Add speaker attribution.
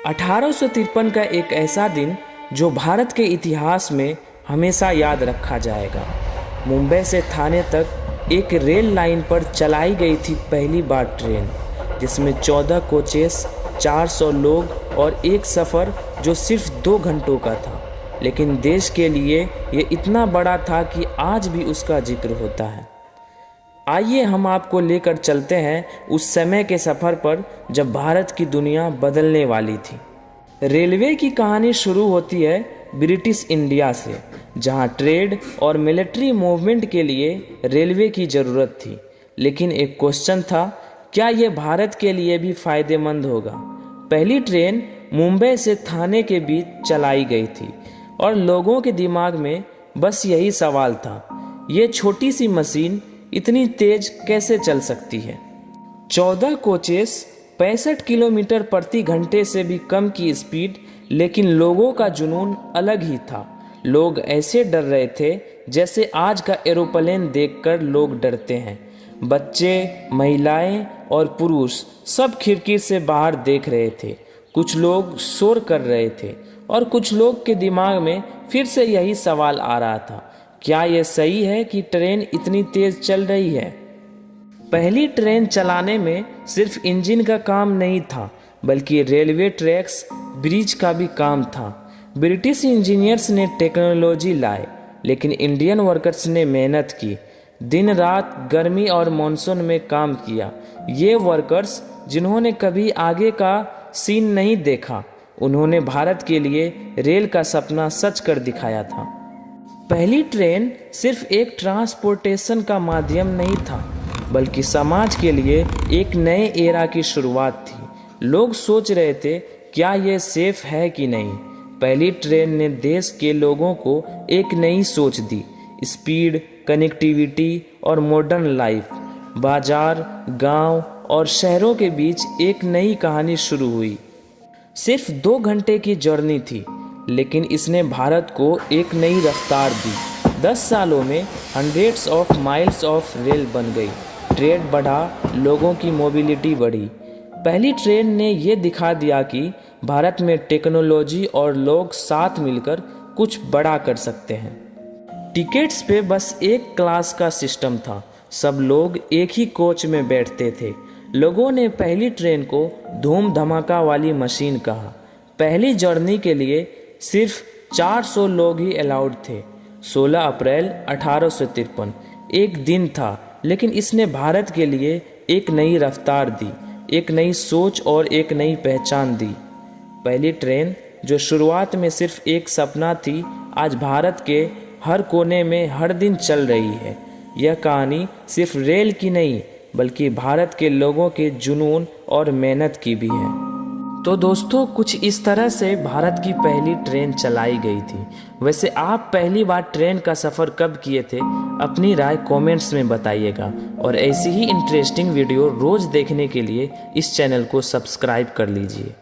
Speaker 1: 1853 का एक ऐसा दिन जो भारत के इतिहास में हमेशा याद रखा जाएगा। मुंबई से थाने तक एक रेल लाइन पर चलाई गई थी पहली बार ट्रेन, जिसमें 14 कोचेस, 400 लोग और एक सफ़र जो सिर्फ 2 घंटों का था। लेकिन देश के लिए ये इतना बड़ा था कि आज भी उसका जिक्र होता है। आइए हम आपको लेकर चलते हैं उस समय के सफ़र पर जब भारत की दुनिया बदलने वाली थी। रेलवे की कहानी शुरू होती है ब्रिटिश इंडिया से, जहां ट्रेड और मिलिट्री मूवमेंट के लिए रेलवे की ज़रूरत थी। लेकिन एक क्वेश्चन था, क्या ये भारत के लिए भी फ़ायदेमंद होगा? पहली ट्रेन मुंबई से थाने के बीच चलाई गई थी और लोगों के दिमाग में बस यही सवाल था, ये छोटी सी मशीन इतनी तेज कैसे चल सकती है? 14 कोचेस, 65 किलोमीटर प्रति घंटे से भी कम की स्पीड, लेकिन लोगों का जुनून अलग ही था। लोग ऐसे डर रहे थे जैसे आज का एरोप्लेन देखकर लोग डरते हैं। बच्चे, महिलाएं और पुरुष सब खिड़की से बाहर देख रहे थे। कुछ लोग शोर कर रहे थे और कुछ लोग के दिमाग में फिर से यही सवाल आ रहा था, क्या यह सही है कि ट्रेन इतनी तेज चल रही है? पहली ट्रेन चलाने में सिर्फ इंजन का काम नहीं था, बल्कि रेलवे ट्रैक्स, ब्रिज का भी काम था। ब्रिटिश इंजीनियर्स ने टेक्नोलॉजी लाए, लेकिन इंडियन वर्कर्स ने मेहनत की। दिन रात, गर्मी और मानसून में काम किया। ये वर्कर्स जिन्होंने कभी आगे का सीन नहीं देखा, उन्होंने भारत के लिए रेल का सपना सच कर दिखाया था। पहली ट्रेन सिर्फ एक ट्रांसपोर्टेशन का माध्यम नहीं था, बल्कि समाज के लिए एक नए एरा की शुरुआत थी। लोग सोच रहे थे, क्या ये सेफ है कि नहीं? पहली ट्रेन ने देश के लोगों को एक नई सोच दी। स्पीड, कनेक्टिविटी और मॉडर्न लाइफ। बाजार, गांव और शहरों के बीच एक नई कहानी शुरू हुई। सिर्फ 2 घंटे की जर्नी थी, लेकिन इसने भारत को एक नई रफ्तार दी। 10 सालों में hundreds of miles of rail बन गई। ट्रेड बढ़ा, लोगों की मोबिलिटी बढ़ी। पहली ट्रेन ने यह दिखा दिया कि भारत में टेक्नोलॉजी और लोग साथ मिलकर कुछ बड़ा कर सकते हैं। टिकट्स पे बस एक क्लास का सिस्टम था। सब लोग एक ही कोच में बैठते थे। लोगों ने पहली ट्रेन को धूम धमाका वाली मशीन कहा। पहली जर्नी के लिए सिर्फ 400 लोग ही अलाउड थे। 16 अप्रैल 1853 एक दिन था, लेकिन इसने भारत के लिए एक नई रफ्तार दी, एक नई सोच और एक नई पहचान दी। पहली ट्रेन जो शुरुआत में सिर्फ एक सपना थी, आज भारत के हर कोने में हर दिन चल रही है। यह कहानी सिर्फ रेल की नहीं, बल्कि भारत के लोगों के जुनून और मेहनत की भी है। तो दोस्तों, कुछ इस तरह से भारत की पहली ट्रेन चलाई गई थी। वैसे आप पहली बार ट्रेन का सफ़र कब किए थे? अपनी राय कमेंट्स में बताइएगा। और ऐसी ही इंटरेस्टिंग वीडियो रोज़ देखने के लिए इस चैनल को सब्सक्राइब कर लीजिए।